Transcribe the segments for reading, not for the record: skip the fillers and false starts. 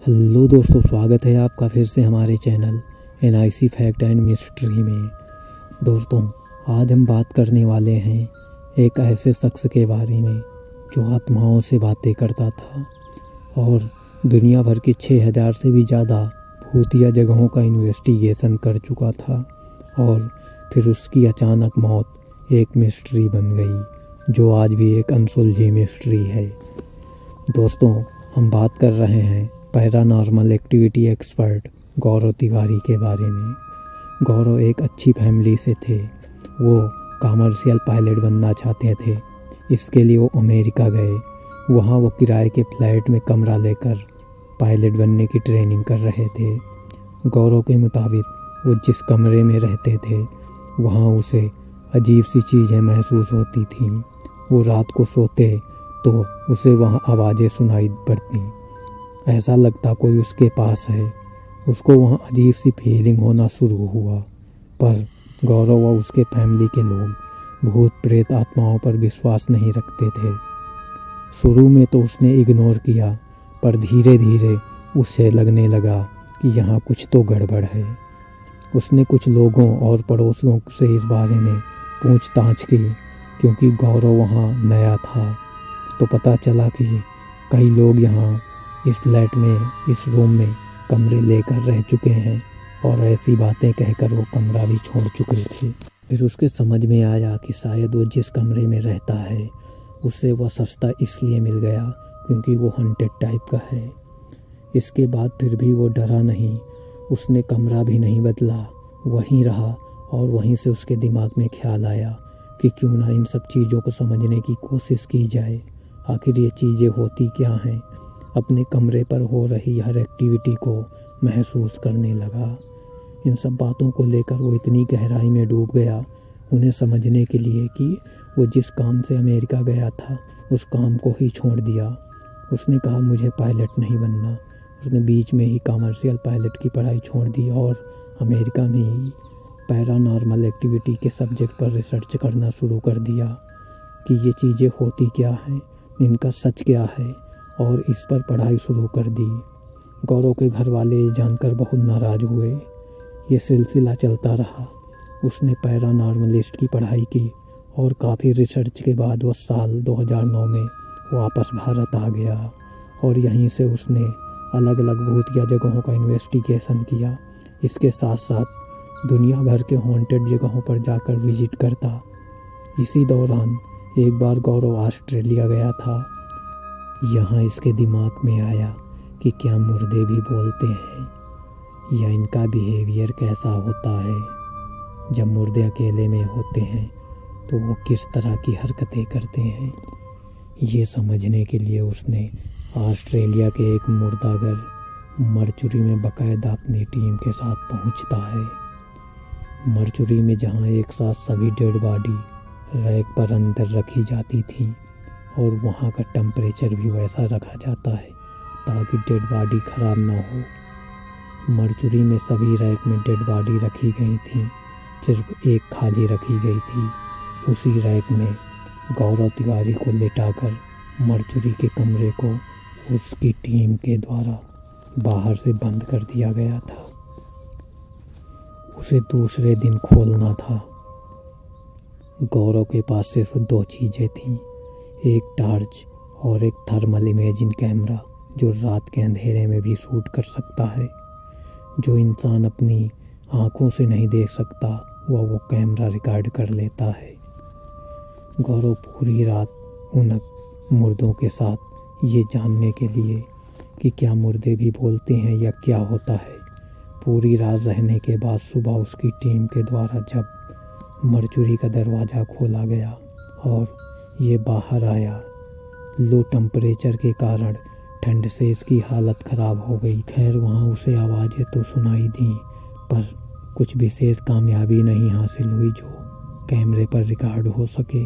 Hello दोस्तों, स्वागत है आपका फिर से हमारे channel NIC fact and mystery में। दोस्तों, आज हम बात करने वाले हैं एक ऐसे शख्स के बारे में जो आत्माओं से बातें करता था और दुनिया भर के 6000 से भी ज़्यादा भूतिया जगहों का इन्वेस्टिगेशन कर चुका था और फिर उसकी अचानक मौत एक मिस्ट्री बन गई जो आज भी एक अनसुलझी मिस्ट्री है। दोस्तों, हम बात कर रहे हैं पैरानॉर्मल एक्टिविटी एक्सपर्ट गौरव तिवारी के बारे में। गौरव एक अच्छी फैमिली से थे। वो कमर्शियल पायलट बनना चाहते थे। इसके लिए वो अमेरिका गए। वहाँ वो किराए के फ्लैट में कमरा लेकर पायलट बनने की ट्रेनिंग कर रहे थे। गौरव के मुताबिक वो जिस कमरे में रहते थे वहाँ उसे अजीब सी चीज़ें महसूस होती थीं। वो रात को सोते तो उसे वहाँ आवाज़ें सुनाई पड़ती। ऐसा लगता कोई उसके पास है। उसको वहाँ अजीब सी फीलिंग होना शुरू हुआ। पर गौरव और उसके फैमिली के लोग भूत प्रेत आत्माओं पर विश्वास नहीं रखते थे। शुरू में तो उसने इग्नोर किया, पर धीरे धीरे उसे लगने लगा कि यहाँ कुछ तो गड़बड़ है। उसने कुछ लोगों और पड़ोसियों से इस बारे में पूछताछ की। क्योंकि गौरव वहाँ नया था तो पता चला कि कई लोग यहाँ इस फ्लैट में, इस रूम में कमरे लेकर रह चुके हैं और ऐसी बातें कहकर वो कमरा भी छोड़ चुके थे। फिर उसके समझ में आया कि शायद वो जिस कमरे में रहता है उसे वह सस्ता इसलिए मिल गया क्योंकि वो हॉन्टेड टाइप का है। इसके बाद फिर भी वो डरा नहीं। उसने कमरा भी नहीं बदला, वहीं रहा और वहीं से उसके दिमाग में ख्याल आया कि क्यों ना इन सब चीज़ों को समझने की कोशिश की जाए। आखिर ये चीज़ें होती क्या हैं। अपने कमरे पर हो रही हर एक्टिविटी को महसूस करने लगा। इन सब बातों को लेकर वो इतनी गहराई में डूब गया उन्हें समझने के लिए कि वो जिस काम से अमेरिका गया था उस काम को ही छोड़ दिया। उसने कहा मुझे पायलट नहीं बनना। उसने बीच में ही कमर्शियल पायलट की पढ़ाई छोड़ दी और अमेरिका में ही पैरानॉर्मल एक्टिविटी के सब्जेक्ट पर रिसर्च करना शुरू कर दिया कि ये चीज़ें होती क्या हैं, इनका सच क्या है, और इस पर पढ़ाई शुरू कर दी। गौरव के घर वाले जानकर बहुत नाराज़ हुए। ये सिलसिला चलता रहा। उसने पैरानॉर्मलिस्ट की पढ़ाई की और काफ़ी रिसर्च के बाद वह साल 2009 में वापस भारत आ गया और यहीं से उसने अलग अलग भूतिया जगहों का इन्वेस्टिगेशन किया। इसके साथ साथ दुनिया भर के हॉन्टेड जगहों पर जाकर विजिट करता। इसी दौरान एक बार गौरव ऑस्ट्रेलिया गया था। यहाँ इसके दिमाग में आया कि क्या मुर्दे भी बोलते हैं या इनका बिहेवियर कैसा होता है। जब मुर्दे अकेले में होते हैं तो वो किस तरह की हरकतें करते हैं। ये समझने के लिए उसने ऑस्ट्रेलिया के एक मुर्दाघर मरचुरी में बाकायदा अपनी टीम के साथ पहुंचता है। मरचुरी में जहाँ एक साथ सभी डेड बॉडी रैक पर अंदर रखी जाती थी और वहाँ का टेम्परेचर भी वैसा रखा जाता है ताकि डेड बॉडी ख़राब ना हो। मरचुरी में सभी रैक में डेड बॉडी रखी गई थी, सिर्फ एक खाली रखी गई थी। उसी रैक में गौरव तिवारी को लेटाकर मरचुरी के कमरे को उसकी टीम के द्वारा बाहर से बंद कर दिया गया था। उसे दूसरे दिन खोलना था। गौरव के पास सिर्फ 2 चीज़ें थीं, एक टार्च और एक थर्मल इमेजिंग कैमरा जो रात के अंधेरे में भी शूट कर सकता है। जो इंसान अपनी आँखों से नहीं देख सकता वो कैमरा रिकॉर्ड कर लेता है। गौरव पूरी रात उन मुर्दों के साथ ये जानने के लिए कि क्या मुर्दे भी बोलते हैं या क्या होता है, पूरी रात रहने के बाद सुबह उसकी टीम के द्वारा जब मरचुरी का दरवाज़ा खोला गया और ये बाहर आया, लो टेम्परेचर के कारण ठंड से इसकी हालत ख़राब हो गई। खैर, वहाँ उसे आवाज़ें तो सुनाई दी पर कुछ विशेष कामयाबी नहीं हासिल हुई जो कैमरे पर रिकॉर्ड हो सके।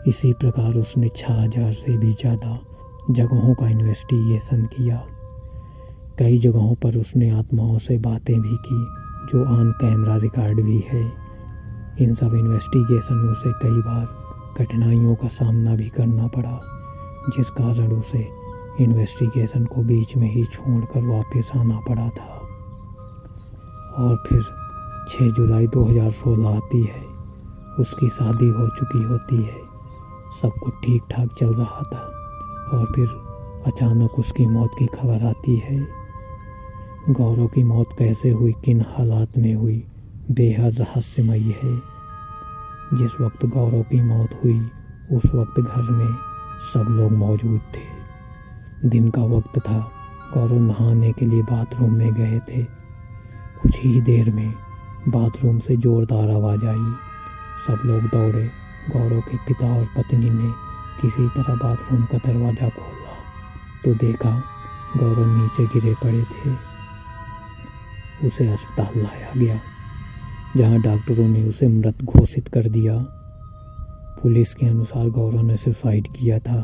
इसी प्रकार उसने 6000 से भी ज़्यादा जगहों का इन्वेस्टिगेशन किया। कई जगहों पर उसने आत्माओं से बातें भी की जो ऑन कैमरा रिकॉर्ड भी है। इन सब इन्वेस्टिगेशन में उसे कई बार कठिनाइयों का सामना भी करना पड़ा जिस कारण उसे इन्वेस्टिगेशन को बीच में ही छोड़कर वापस आना पड़ा था। और फिर 6 जुलाई 2016 आती है। उसकी शादी हो चुकी होती है, सब कुछ ठीक ठाक चल रहा था। और फिर अचानक उसकी मौत की खबर आती है। गौरव की मौत कैसे हुई, किन हालात में हुई, बेहद रहस्यमयी है। जिस वक्त गौरव की मौत हुई उस वक्त घर में सब लोग मौजूद थे। दिन का वक्त था। गौरव नहाने के लिए बाथरूम में गए थे। कुछ ही देर में बाथरूम से जोरदार आवाज़ आई। सब लोग दौड़े। गौरव के पिता और पत्नी ने किसी तरह बाथरूम का दरवाज़ा खोला तो देखा गौरव नीचे गिरे पड़े थे। उसे अस्पताल लाया गया, जहां डॉक्टरों ने उसे मृत घोषित कर दिया। पुलिस के अनुसार गौरव ने सुसाइड किया था,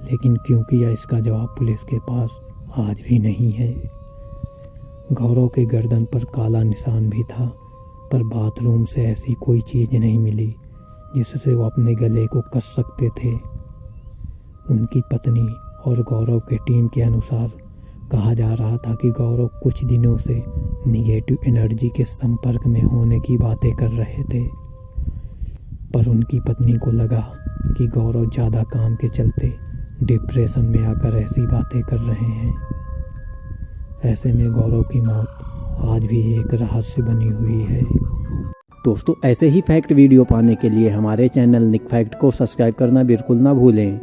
लेकिन क्यों किया इसका जवाब पुलिस के पास आज भी नहीं है। गौरव के गर्दन पर काला निशान भी था, पर बाथरूम से ऐसी कोई चीज़ नहीं मिली जिससे वो अपने गले को कस सकते थे। उनकी पत्नी और गौरव के टीम के अनुसार कहा जा रहा था कि गौरव कुछ दिनों से निगेटिव एनर्जी के संपर्क में होने की बातें कर रहे थे, पर उनकी पत्नी को लगा कि गौरव ज़्यादा काम के चलते डिप्रेशन में आकर ऐसी बातें कर रहे हैं। ऐसे में गौरव की मौत आज भी एक रहस्य बनी हुई है। दोस्तों, ऐसे ही फैक्ट वीडियो पाने के लिए हमारे चैनल निक फैक्ट को सब्सक्राइब करना बिल्कुल ना भूलें।